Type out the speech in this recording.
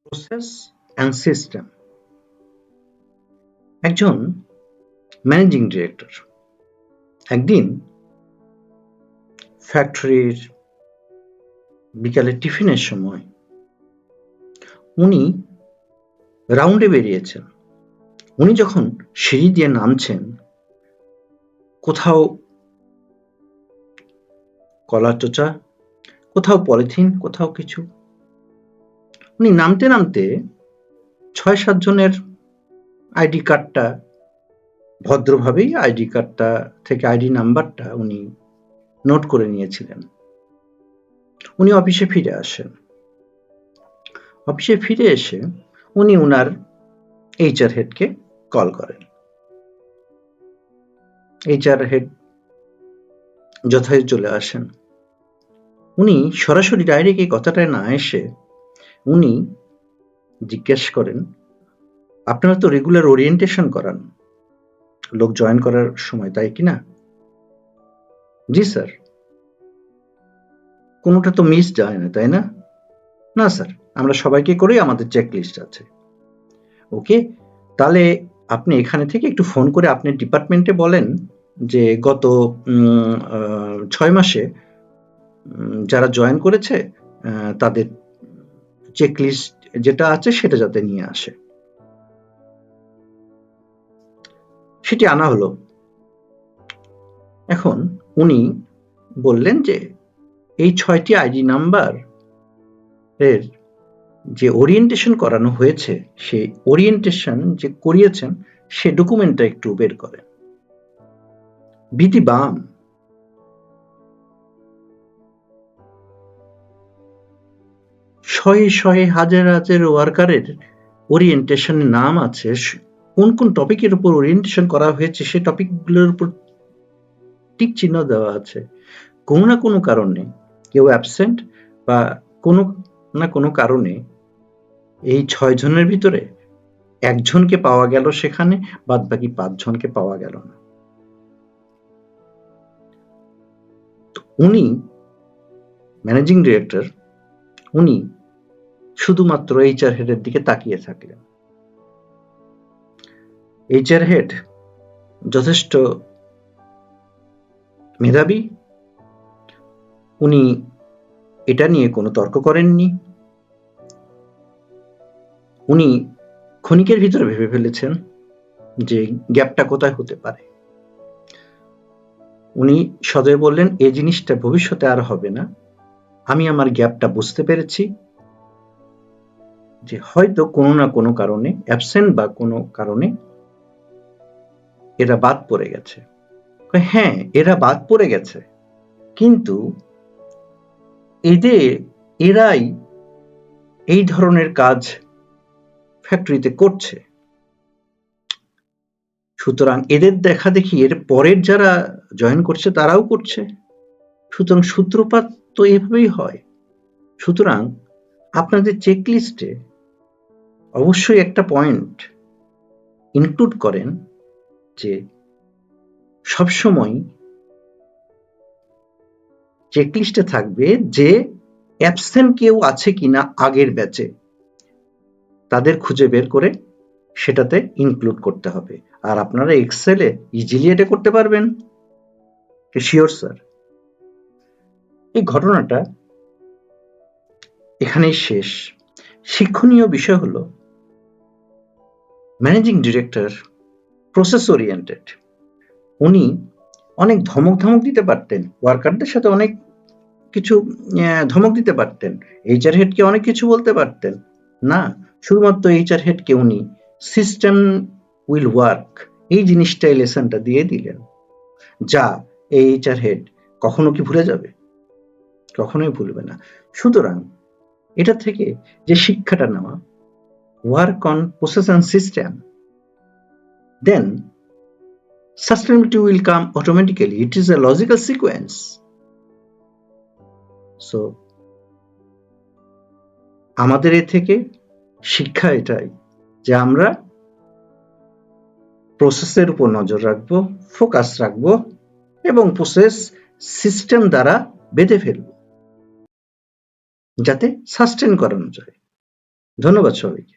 Process and system. একজন managing director একদিন ফ্যাক্টরির বিকালে টিফিনের সময় উনি রাউন্ডে বেরিয়েছেন। উনি যখন সিঁড়ি দিয়ে নামছেন, কোথাও কলার চোচা, কোথাও পলিথিন, কোথাও কিছু। উনি নামতে নামতে ৬-৭ জনের আইডি কার্ডটা ভদ্রভাবেই আইডি কার্ডটা থেকে আইডি নাম্বারটা উনি নোট করে নিয়েছিলেন। উনি অফিসে ফিরে আসেন। অফিসে ফিরে এসে উনি উনার এইচআর হেডকে কল করেন। এইচআর হেড যথারীতি চলে আসেন। উনি সরাসরি ডাইরেক্ট এই কথাটায় না এসে উনি জিজ্ঞেস করেন, আপনারা তো রেগুলার ওরিয়েন্টেশন করান লোক জয়েন করার সময়, তাই কি না? জি স্যার। কোনোটা তো মিস যায় না, তাই না? না স্যার, আমরা সবাইকে করেই আমাদের চেক লিস্ট আছে। ওকে, তাহলে আপনি এখানে থেকে একটু ফোন করে আপনি ডিপার্টমেন্টে বলেন যে গত ৬ মাসে যারা জয়েন করেছে তাদের চেক লিস্ট যেটা আছে সেটা যাতে নিয়ে আসে। সেটি আনা হলো। এখন উনি বললেন যে এই ৬টি আইডি নাম্বার এর যে ওরিয়েন্টেশন করানো হয়েছে, সেই ওরিয়েন্টেশন যে করিয়েছেন সে ডকুমেন্টটা একটু বের করেন। বিধি বাম। শয়ে শয়ে হাজার হাজার ওয়ার্কারের ওরিয়েন্টেশনের নাম আছে, কোন কোন টপিকের উপর ওরিয়েন্টেশন করা হয়েছে সেই টপিকগুলোর উপর টিক চিহ্ন দেওয়া আছে। কোনো না কোনো কারণে কেউ অ্যাবসেন্ট বা কোনো না কোনো কারণে এই ৬ জনের ভিতরে একজনকে পাওয়া গেল সেখানে, বাদ বাকি ৫ জনকে পাওয়া গেল না। উনি ম্যানেজিং ডিরেক্টর, উনি শুধুমাত্র এইচআর হেডের দিকে তাকিয়ে থাকলেন। এইচআর হেড যথেষ্ট মেধাবী, উনি এটা নিয়ে কোনো তর্ক করেননি। উনি ক্ষণিকের ভিতরে ভেবে ফেলেছেন যে গ্যাপটা কোথায় হতে পারে। উনি সদয় বললেন, এই জিনিসটা ভবিষ্যতে আর হবে না। আমি আমার গ্যাপটা বুঝতে পেরেছি যে হয়তো কোনো না কোনো কারণে অ্যাবসেন্ট বা কোনো কারণে এরা বাদ পড়ে গেছে। হ্যাঁ, এরা বাদ পড়ে গেছে, কিন্তু এরাই এই ধরনের কাজ ফ্যাক্টরিতে করছে, সুতরাং এদের দেখা দেখি এর পরের যারা জয়েন করছে তারাও করছে, সুতরাং সূত্রপাত তো এভাবেই হয়। সুতরাং আপনাদের চেকলিস্টে অবশ্যই একটা পয়েন্ট ইনক্লুড করেন যে সবসময় চেকলিস্টে থাকবে যে অ্যাবসেন্ট কেউ আছে কিনা আগের ব্যাচে, তাদের খুঁজে বের করে সেটাতে ইনক্লুড করতে হবে। আর আপনারা এক্সেলে ইজিলি এটা করতে পারবেন। Sure sir. এই ঘটনাটা এখানেই শেষ। শিক্ষণীয় বিষয় হলো ম্যানেজিং ডিরেক্টর প্রসেস ওরিয়েন্টেড। উনি অনেক ধমক দিতে পারতেন, ওয়ার্কারদের সাথে অনেক কিছু ধমক দিতে পারতেন, এইচআর হেডকে অনেক কিছু বলতে পারতেন না, শুধুমাত্র এইচআর হেডকে উনি সিস্টেম উইল ওয়ার্ক এই জিনিসটাই লেসনটা দিয়ে দিলেন, যা এই এইচআর হেড কখনো কি ভুলে যাবে? কখনোই ভুলবে না। সুতরাং এটা থেকে যে শিক্ষাটা নেওয়া, work on process and system, then sustainability will come automatically. It is a logical sequence. So আমাদের এ থেকে শিক্ষা এটাই যে আমরা প্রসেসের উপর নজর রাখবো, ফোকাস রাখবো এবং প্রসেস সিস্টেম দ্বারা বেঁধে ফেলবো যাতে সাস্টেন করানো যায়। ধন্যবাদ সবাইকে।